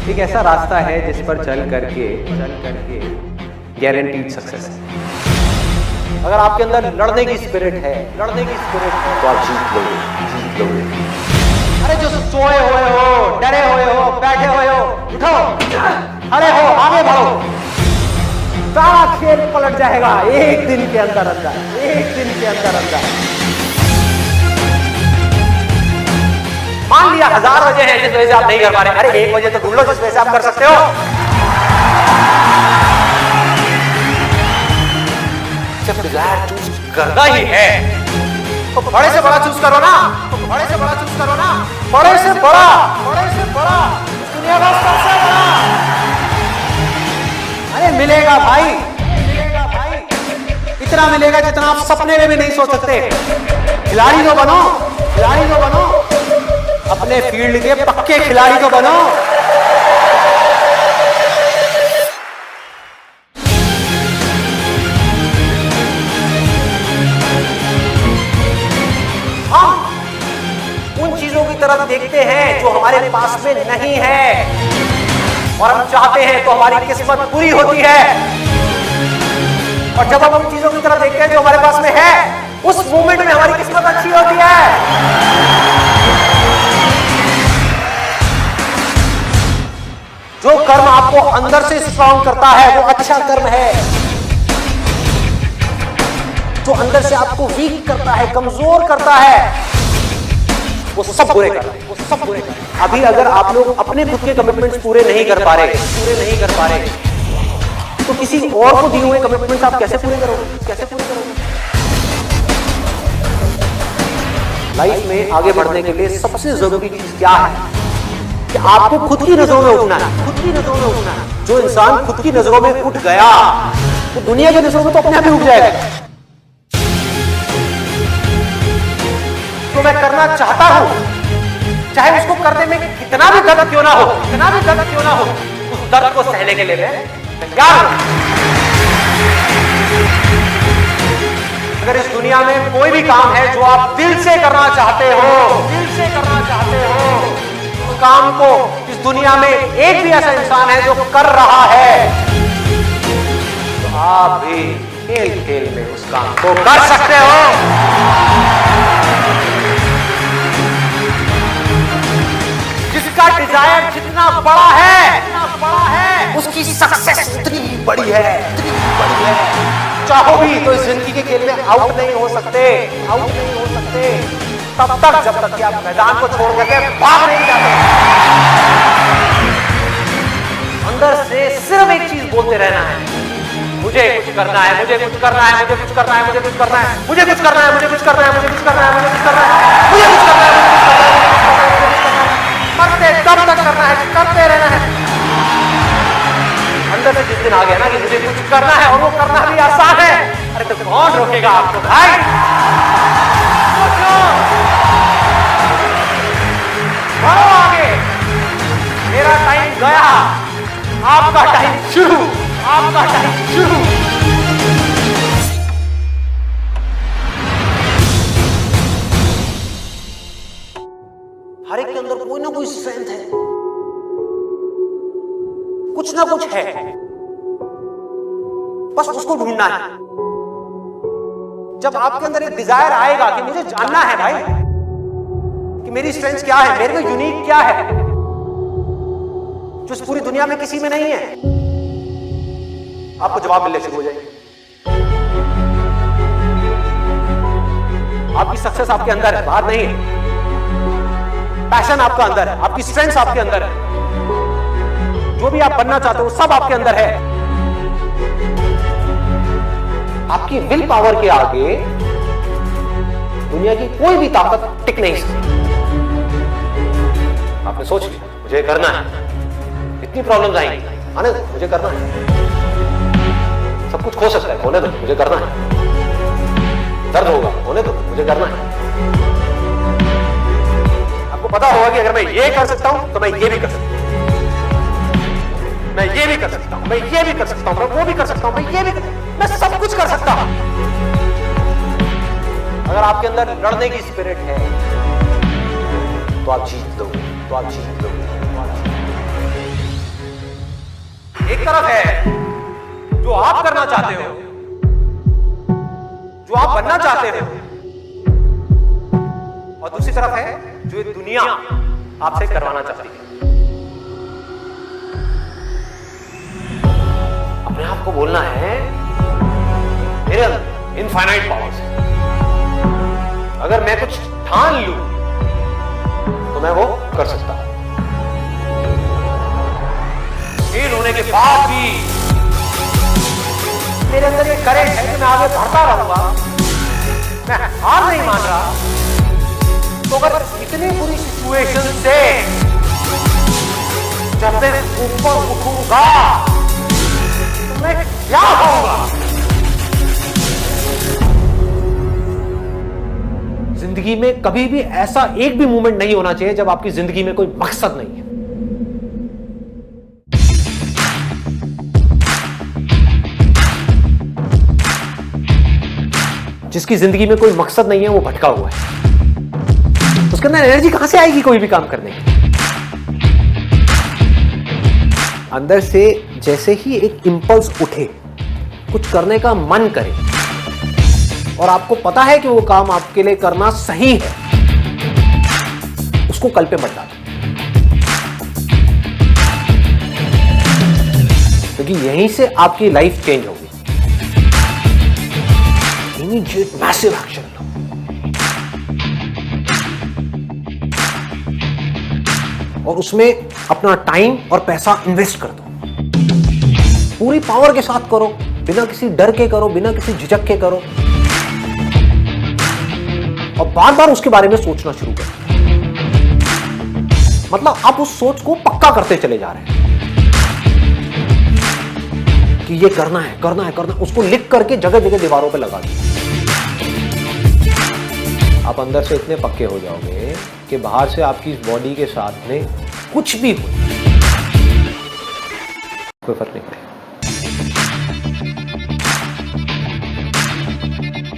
एक ऐसा रास्ता है जिस पर चल करके गारंटीड सक्सेस है। अगर आपके अंदर लड़ने की स्पिरिट है तो आप जीत लोगे। अरे जो सोए हुए हो, डरे हुए हो, बैठे हुए हो, उठो, अरे हो, आगे बढ़ो, सारा खेल पलट जाएगा एक दिन के अंदर। मान लिया 1000 वजह है जिस वजह से आप नहीं कर पा रहे, अरे एक वजह तो ढूंढ लो जिस वजह से आप कर सकते हो। जब डिजायर चूज करना ही है तो बड़े से बड़ा चूज करो ना, बड़े से बड़ा दुनिया का सबसे बड़ा। अरे मिलेगा भाई, इतना मिलेगा जितना आप सपने में भी नहीं सोच सकते। खिलाड़ी तो बनो, अपने फील्ड के पक्के खिलाड़ी तो बनो। हम उन चीजों की तरफ देखते हैं जो हमारे पास में नहीं है, और हम चाहते हैं तो हमारी किस्मत पूरी होती है। और जब हम उन चीजों की तरफ देखते हैं जो हमारे पास में है, उस मोमेंट में हमारी किस्मत अच्छी होती है। जो कर्म आपको अंदर से स्ट्रांग करता है वो अच्छा कर्म है। जो अंदर से आपको वीक करता है, कमजोर करता है, वो सब बुरे कर रहे हैं। अभी अगर आप लोग अपने खुद के कमिटमेंट्स पूरे नहीं कर पा रहे तो किसी और को दिए हुए कमिटमेंट्स आप कैसे पूरे करोगे? लाइफ में आगे बढ़ने के लिए सबसे जरूरी चीज क्या है कि आपको खुद की नजरों में उठना है। जो इंसान खुद की नजरों में उठ गया तो दुनिया की नजरों में तो अपने आप ही उठ जाएगा। तो मैं करना चाहता हूं, चाहे उसको करने में कितना भी दर्द क्यों ना हो, उस दर्द को सहने के लिए मैं तैयार हूं। अगर इस दुनिया में कोई भी काम है जो आप दिल से करना चाहते हो, उस काम को इस दुनिया में एक भी ऐसा इंसान है जो कर रहा है, तो आप भी खेल में उस काम को कर सकते हो। जिसका डिजायर जितना बड़ा है उसकी सक्सेस उतनी बड़ी है। चाहो भी तो इस जिंदगी के खेल में आउट नहीं हो सकते तब तक जब तक कि आप मैदान को छोड़ करके भाग नहीं जाते। अंदर से सिर्फ एक चीज बोलते रहना है, मुझे कुछ करना है। मरते तब तक करना है, करते रहना है। अंदर से जिस दिन आ गया ना कि मुझे कुछ करना है और वो करना भी आसान है, अरे तो कौन रोकेगा आपको भाई? बढ़ो आगे, मेरा टाइम गया, आपका टाइम शुरू। हर एक के अंदर कोई ना कोई स्ट्रेंथ है, कुछ ना कुछ है, बस उसको ढूंढना है। जब आपके अंदर एक डिजायर आएगा कि मुझे जानना है भाई कि मेरी स्ट्रेंथ क्या है, मेरे में यूनिक क्या है जो इस पूरी दुनिया में किसी में नहीं है, आपको जवाब मिलने शुरू हो जाएंगे। आपकी सक्सेस आपके अंदर है, बाहर नहीं है। पैशन आपका अंदर है, आपकी स्ट्रेंथ आपके अंदर है, जो भी आप बनना चाहते हो सब आपके अंदर है। आपकी विल पावर के आगे दुनिया की कोई भी ताकत टिक नहीं सकती। आपने सोच लिया मुझे करना है, इतनी प्रॉब्लम्स आएंगी, आने दो, मुझे करना है। सब कुछ खो सकता है, होने दो, मुझे करना है। दर्द होगा, होने दो, मुझे करना है। आपको पता होगा कि अगर मैं ये कर सकता हूं तो मैं ये भी कर सकता हूं, मैं ये भी कर सकता हूं, मैं ये भी कर सकता हूं, मैं वो भी कर सकता हूं, मैं सब कुछ कर सकता हूं। अगर आपके अंदर लड़ने की स्पिरिट है तो आप जीत लोगे। तरफ है जो आप करना चाहते हो, जो आप बनना चाहते हो, और दूसरी तरफ है जो ये दुनिया आपसे करवाना चाहती है। अपने आप को बोलना है मेरे अंदर इनफाइनाइट पावर्स है, अगर मैं कुछ ठान लूं तो मैं वो कर सकता हूं। फेल होने के बाद भी मेरे अंदर ये करेंट है कि मैं आगे बढ़ता रहूंगा, मैं हार नहीं मान रहा। तो अगर इतनी बुरी सिचुएशन से जब मैं ऊपर उठूंगा तो मैं क्या होऊंगा? जिंदगी में कभी भी ऐसा एक भी मोमेंट नहीं होना चाहिए जब आपकी जिंदगी में कोई मकसद नहीं है। जिसकी जिंदगी में कोई मकसद नहीं है वो भटका हुआ है, उसके अंदर एनर्जी कहां से आएगी कोई भी काम करने की? अंदर से जैसे ही एक इंपल्स उठे, कुछ करने का मन करे और आपको पता है कि वो काम आपके लिए करना सही है, उसको कल पे मत डालो, क्योंकि यहीं से आपकी लाइफ चेंज होगी। इमीडिएट मैसिव एक्शन लो। और उसमें अपना टाइम और पैसा इन्वेस्ट कर दो, पूरी पावर के साथ करो, बिना किसी डर के करो, बिना किसी झिझक के करो, और बार बार उसके बारे में सोचना शुरू करो। मतलब आप उस सोच को पक्का करते चले जा रहे हैं कि ये करना है, करना है, करना है। उसको लिख करके जगह जगह दीवारों पे लगा दो। आप अंदर से इतने पक्के हो जाओगे कि बाहर से आपकी इस बॉडी के साथ में कुछ भी हो, कोई फर्क नहीं पड़ेगा।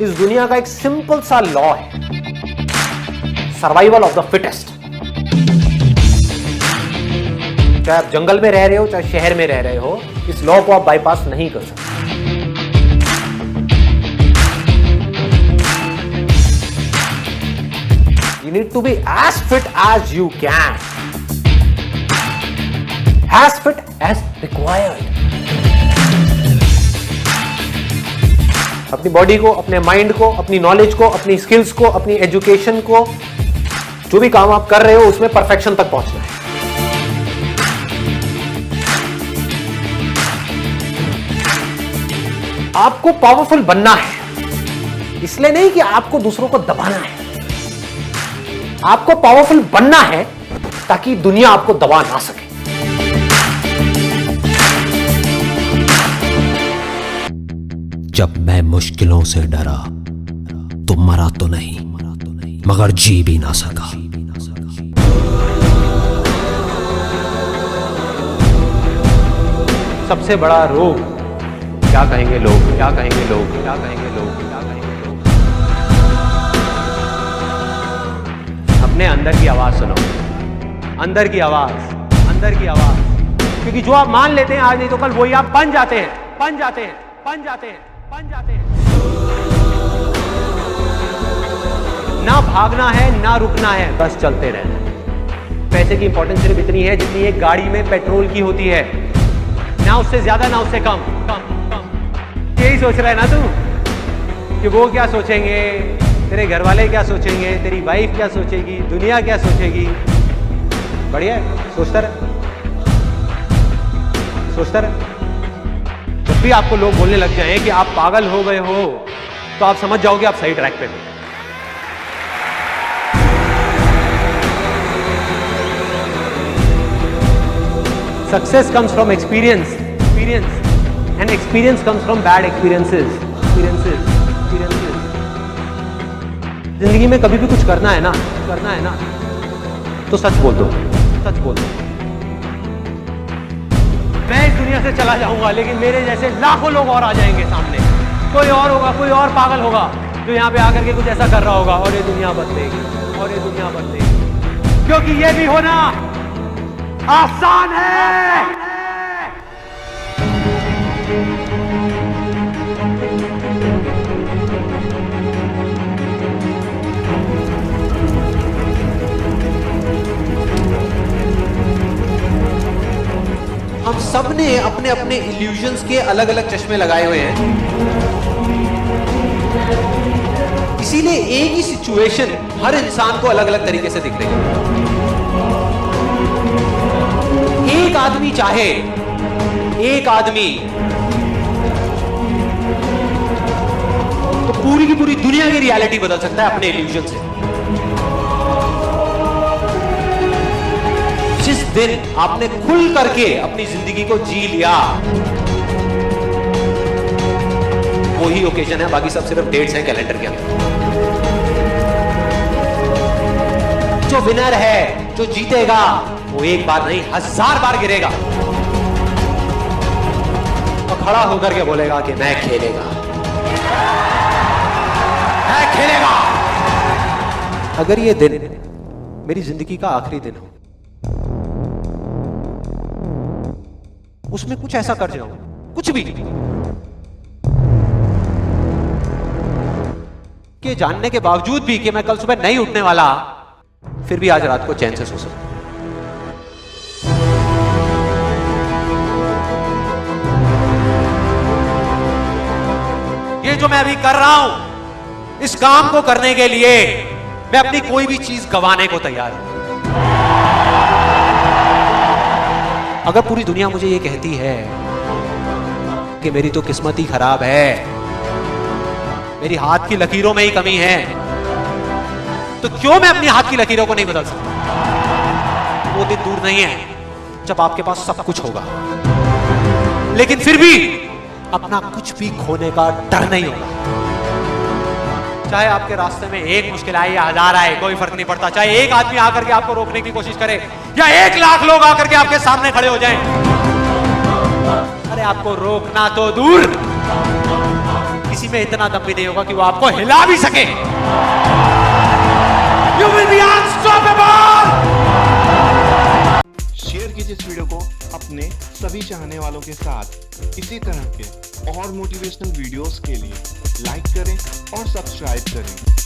इस दुनिया का एक सिंपल सा लॉ है, सर्वाइवल ऑफ द फिटेस्ट। चाहे आप जंगल में रह रहे हो, चाहे शहर में रह रहे हो, इस लॉ को आप बाईपास नहीं कर सकते। You need to be as fit as you can, as fit as required. अपनी बॉडी को, अपने माइंड को, अपनी नॉलेज को, अपनी स्किल्स को, अपनी एजुकेशन को, जो भी काम आप कर रहे हो उसमें परफेक्शन तक पहुंचना है। आपको पावरफुल बनना है, इसलिए नहीं कि आपको दूसरों को दबाना है। आपको पावरफुल बनना है ताकि दुनिया आपको दबा ना सके। जब मैं मुश्किलों से डरा तो मरा तो नहीं, मगर जी भी ना सका। सबसे बड़ा रोग, क्या कहेंगे लोग, क्या कहेंगे लोग, क्या कहेंगे लोग, क्या कहेंगे लोग। अपने अंदर की आवाज सुनो, अंदर की आवाज, अंदर की आवाज। क्योंकि जो आप मान लेते हैं आज नहीं तो कल वही आप बन जाते हैं, बन जाते हैं, बन जाते हैं, बन जाते हैं। ना भागना है, ना रुकना है, बस चलते रहना है। पैसे की इंपॉर्टेंस सिर्फ इतनी है जितनी एक गाड़ी में पेट्रोल की होती है, ना उससे ज्यादा ना उससे कम। यही सोच रहा है ना तू कि वो क्या सोचेंगे, तेरे घर वाले क्या सोचेंगे, तेरी वाइफ क्या सोचेगी, दुनिया क्या सोचेगी। बढ़िया है, सोचता रहे, सोचता रहे। जब भी आपको लोग बोलने लग जाएं कि आप पागल हो गए हो तो आप समझ जाओगे आप सही ट्रैक पे हो। Success comes from experience, and experience comes from bad experiences. जिंदगी में कभी भी कुछ करना है ना तो सच बोल दो, सच बोल दो। मैं इस दुनिया से चला जाऊंगा लेकिन मेरे जैसे लाखों लोग और आ जाएंगे सामने। कोई और होगा, कोई और पागल होगा जो यहाँ पे आकर के कुछ ऐसा कर रहा होगा और ये दुनिया बदलेगी, और ये दुनिया बदलेगी। क्योंकि ये भी होना आसान है। हम सब ने अपने अपने इल्यूजन्स के अलग अलग चश्मे लगाए हुए हैं, इसीलिए एक ही सिचुएशन हर इंसान को अलग अलग तरीके से दिख रही है। एक आदमी चाहे, एक आदमी तो पूरी की पूरी दुनिया की रियलिटी बदल सकता है अपने इल्यूजन से। जिस दिन आपने खुल करके अपनी जिंदगी को जी लिया, वही ओकेजन है, बाकी सब सिर्फ डेट्स हैं कैलेंडर के अंदर। जो विनर है, जो जीतेगा, वो एक बार नहीं 1000 बार गिरेगा और खड़ा होकर के बोलेगा कि मैं खेलेगा, मैं खेलेगा। अगर ये दिन मेरी जिंदगी का आखिरी दिन हो, उसमें कुछ ऐसा कर जाऊं, कुछ भी, कि जानने के बावजूद भी कि मैं कल सुबह नहीं उठने वाला, फिर भी आज रात को चैन से सो सकूं। ये जो मैं अभी कर रहा हूं, इस काम को करने के लिए मैं अपनी कोई भी चीज गंवाने को तैयार हूं। अगर पूरी दुनिया मुझे ये कहती है कि मेरी तो किस्मत ही खराब है, मेरी हाथ की लकीरों में ही कमी है, तो क्यों मैं अपनी हाथ की लकीरों को नहीं बदल सकता? वो दिन दूर नहीं है जब आपके पास सब कुछ होगा, लेकिन फिर भी अपना कुछ भी खोने का डर नहीं होगा। चाहे आपके रास्ते में एक मुश्किल आए या 1000 आए, कोई फर्क नहीं पड़ता। चाहे एक आदमी आकर के आपको रोकने की कोशिश करे या 1 लाख लोग आकर के आपके सामने खड़े हो जाएं, अरे आपको रोकना तो दूर, किसी में इतना दम भी नहीं होगा कि वो आपको हिला भी सके। You will be unstoppable! Share कीजिए इस वीडियो को अपने सभी चाहने वालों के साथ। इसी तरह के और मोटिवेशनल वीडियोस के लिए लाइक करें और सब्सक्राइब करें।